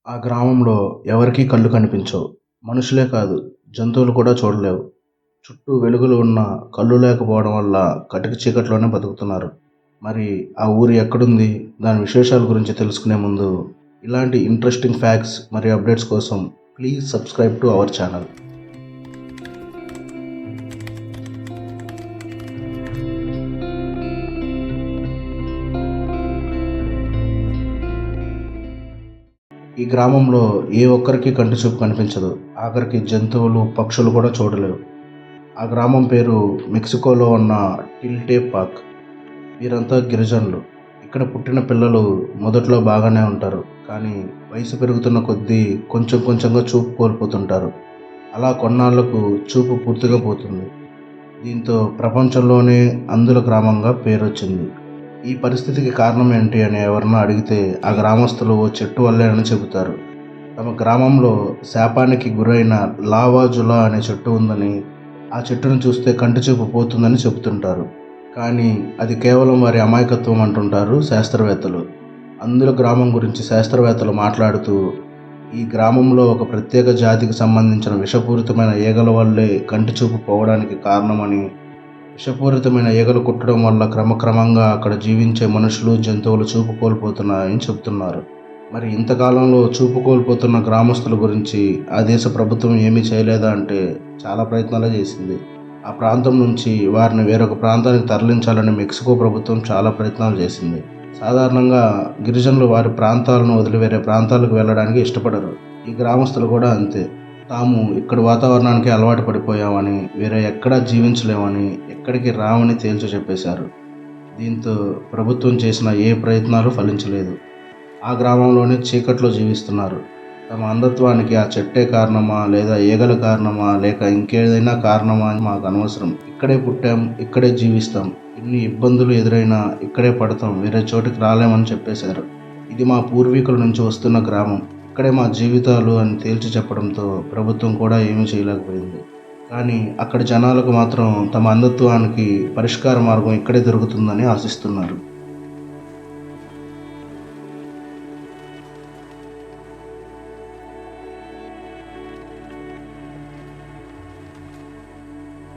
ఆ గ్రామంలో ఎవరికీ కళ్ళు కనిపించవు. మనుషులే కాదు, జంతువులు కూడా చూడలేవు. చుట్టూ వెలుగులు ఉన్నా కళ్ళు లేకపోవడం వల్ల కటిక చీకట్లోనే బతుకుతున్నారు. మరి ఆ ఊరు ఎక్కడుంది? దాని విశేషాల గురించి తెలుసుకునే ముందు ఇలాంటి ఇంట్రెస్టింగ్ ఫ్యాక్ట్స్ మరియు అప్డేట్స్ కోసం please subscribe to our channel. ఈ గ్రామంలో ఏ ఒక్కరికి కంటి చూపు కనిపించదు. ఆఖరికి జంతువులు, పక్షులు కూడా చూడలేవు. ఆ గ్రామం పేరు మెక్సికోలో ఉన్న టిల్టేపాక్. వీరంతా గిరిజనులు. ఇక్కడ పుట్టిన పిల్లలు మొదట్లో బాగానే ఉంటారు, కానీ వయసు పెరుగుతున్న కొద్దీ కొంచెం కొంచెంగా చూపు కోల్పోతుంటారు. అలా కొన్నాళ్లకు చూపు పూర్తిగా పోతుంది. దీంతో ప్రపంచంలోనే అంధుల గ్రామంగా పేరొచ్చింది. ఈ పరిస్థితికి కారణం ఏంటి అని ఎవరన్నా అడిగితే ఆ గ్రామస్తులు ఓ చెట్టు వల్లేనని చెబుతారు. తమ గ్రామంలో శాపానికి గురైన లావాజులా అనే చెట్టు ఉందని, ఆ చెట్టును చూస్తే కంటి చూపు పోతుందని చెబుతుంటారు. కానీ అది కేవలం వారి అమాయకత్వం అంటుంటారు శాస్త్రవేత్తలు. అందుల గ్రామం గురించి శాస్త్రవేత్తలు మాట్లాడుతూ, ఈ గ్రామంలో ఒక ప్రత్యేక జాతికి సంబంధించిన విషపూరితమైన ఈగల వల్లే కంటి చూపు పోవడానికి కారణమని, విషపూరితమైన ఈగలు కుట్టడం వల్ల క్రమక్రమంగా అక్కడ జీవించే మనుషులు, జంతువులు చూపు కోల్పోతున్నాయని చెబుతున్నారు. మరి ఇంతకాలంలో చూపు కోల్పోతున్న గ్రామస్తుల గురించి ఆ దేశ ప్రభుత్వం ఏమీ చేయలేదా అంటే చాలా ప్రయత్నాలే చేసింది. ఆ ప్రాంతం నుంచి వారిని వేరొక ప్రాంతానికి తరలించాలని మెక్సికో ప్రభుత్వం చాలా ప్రయత్నాలు చేసింది. సాధారణంగా గిరిజనులు వారి ప్రాంతాలను వదిలి వేరే ప్రాంతాలకు వెళ్ళడానికి ఇష్టపడరు. ఈ గ్రామస్తులు కూడా అంతే. తాము ఇక్కడ వాతావరణానికి అలవాటు పడిపోయామని, వేరే ఎక్కడా జీవించలేమని, ఎక్కడికి రామని తేల్చి చెప్పేశారు. దీంతో ప్రభుత్వం చేసిన ఏ ప్రయత్నాలు ఫలించలేదు. ఆ గ్రామంలోనే చీకట్లో జీవిస్తున్నారు. తమ అంధత్వానికి ఆ చెట్టే కారణమా, లేదా ఈగల కారణమా, లేక ఇంకేదైనా కారణమా అని మాకు అనవసరం. ఇక్కడే పుట్టాం, ఇక్కడే జీవిస్తాం. ఇన్ని ఇబ్బందులు ఎదురైనా ఇక్కడే పడతాం, వేరే చోటికి రాలేమని చెప్పేశారు. ఇది మా పూర్వీకుల నుంచి వస్తున్న గ్రామం, ఇక్కడే మా జీవితాలు అని తేల్చి చెప్పడంతో ప్రభుత్వం కూడా ఏమీ చేయలేకపోయింది. కానీ అక్కడి జనాలకు మాత్రం తమ అంధత్వానికి పరిష్కార మార్గం ఇక్కడే దొరుకుతుందని ఆశిస్తున్నారు.